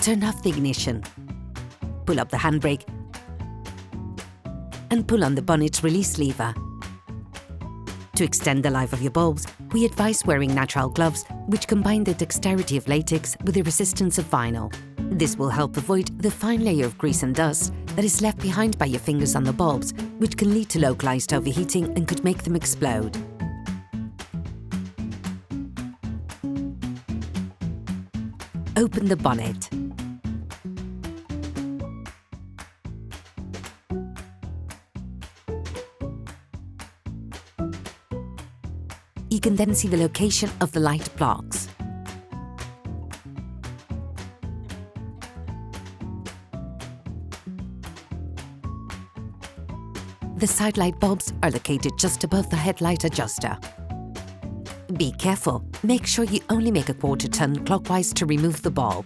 turn off the ignition. Pull up the handbrake and pull on the bonnet release lever. To extend the life of your bulbs, we advise wearing Nitrile gloves, which combine the dexterity of latex with the resistance of vinyl. This will help avoid the fine layer of grease and dust that is left behind by your fingers on the bulbs, which can lead to localized overheating and could make them explode. Open the bonnet. You can then see the location of the light blocks. The side light bulbs are located just above the headlight adjuster. Be careful, make sure you only make a quarter turn clockwise to remove the bulb.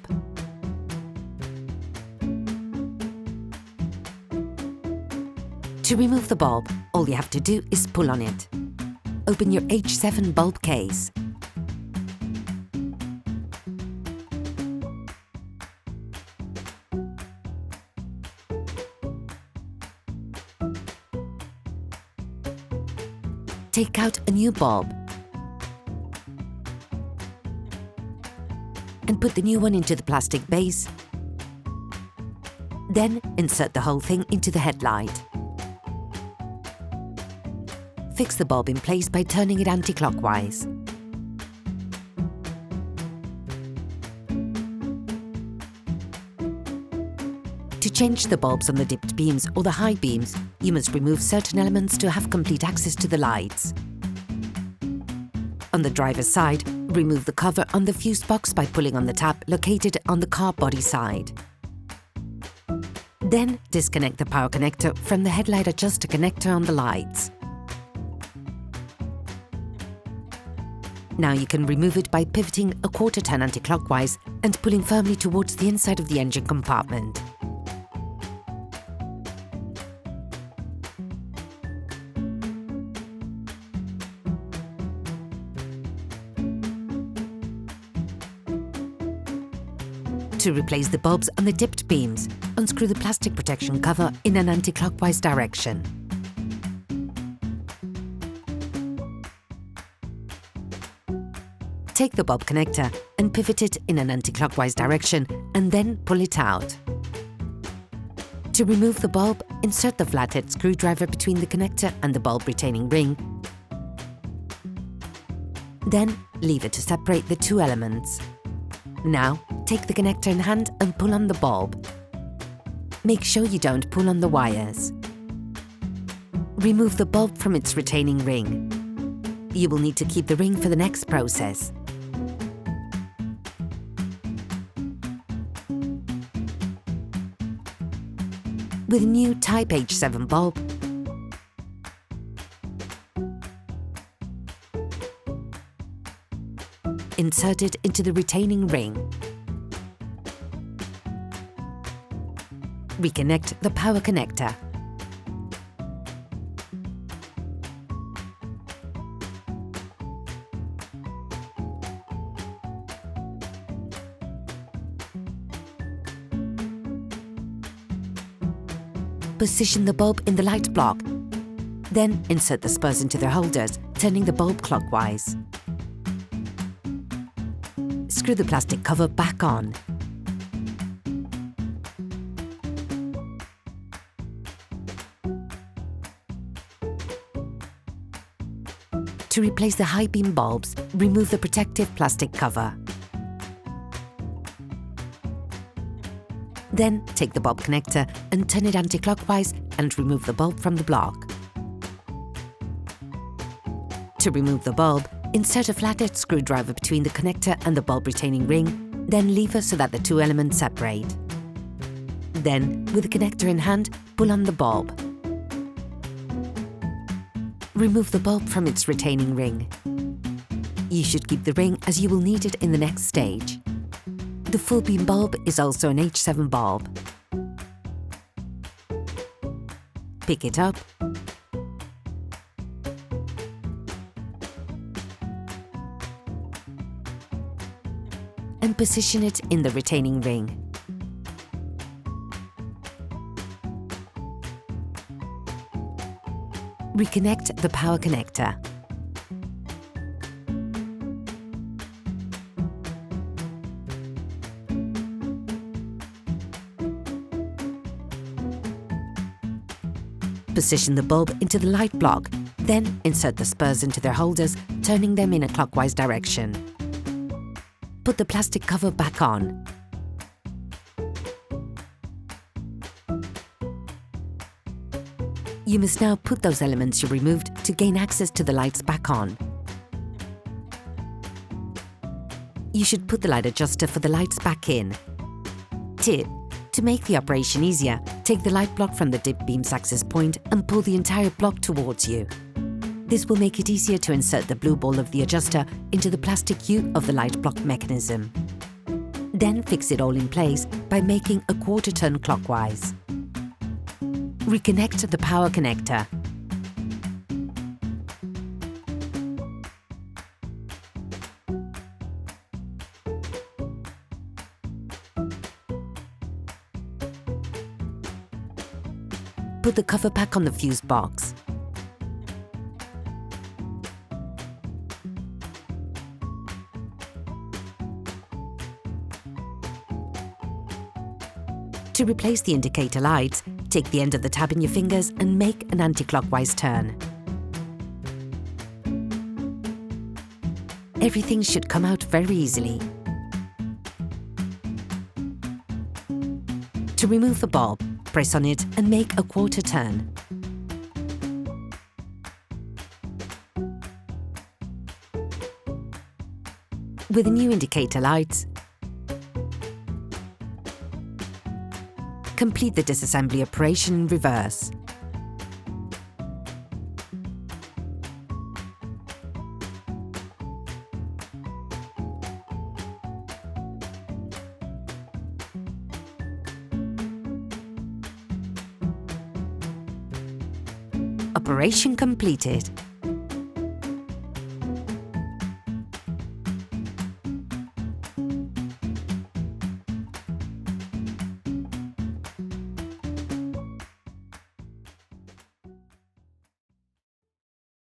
To remove the bulb, all you have to do is pull on it. Open your H7 bulb case. Take out a new bulb and put the new one into the plastic base. Then insert the whole thing into the headlight. Fix the bulb in place by turning it anti-clockwise. To change the bulbs on the dipped beams or the high beams, you must remove certain elements to have complete access to the lights. On the driver's side, remove the cover on the fuse box by pulling on the tab located on the car body side. Then disconnect the power connector from the headlight adjuster connector on the lights. Now you can remove it by pivoting a quarter turn anti-clockwise and pulling firmly towards the inside of the engine compartment. To replace the bulbs on the dipped beams, unscrew the plastic protection cover in an anti-clockwise direction. Take the bulb connector and pivot it in an anti-clockwise direction and then pull it out. To remove the bulb, insert the flathead screwdriver between the connector and the bulb retaining ring. Then leave it to separate the two elements. Now, take the connector in hand and pull on the bulb. Make sure you don't pull on the wires. Remove the bulb from its retaining ring. You will need to keep the ring for the next process. With a new Type H7 bulb, insert it into the retaining ring. Reconnect the power connector. Position the bulb in the light block. Then insert the spurs into their holders, turning the bulb clockwise. Screw the plastic cover back on. To replace the high beam bulbs, remove the protective plastic cover. Then take the bulb connector and turn it anti-clockwise and remove the bulb from the block. To remove the bulb, insert a flathead screwdriver between the connector and the bulb retaining ring, then lever so that the two elements separate. Then, with the connector in hand, pull on the bulb. Remove the bulb from its retaining ring. You should keep the ring as you will need it in the next stage. The full beam bulb is also an H7 bulb. Pick it up and position it in the retaining ring. Reconnect the power connector. Position the bulb into the light block, then insert the spurs into their holders, turning them in a clockwise direction. Put the plastic cover back on. You must now put those elements you removed to gain access to the lights back on. You should put the light adjuster for the lights back in. Tip: to make the operation easier, take the light block from the dip beam's access point and pull the entire block towards you. This will make it easier to insert the blue ball of the adjuster into the plastic U of the light block mechanism. Then fix it all in place by making a quarter turn clockwise. Reconnect the power connector. Put the cover back on the fuse box. To replace the indicator lights, take the end of the tab in your fingers and make an anti-clockwise turn. Everything should come out very easily. To remove the bulb, press on it and make a quarter turn. With the new indicator lights, complete the disassembly operation in reverse. Operation completed.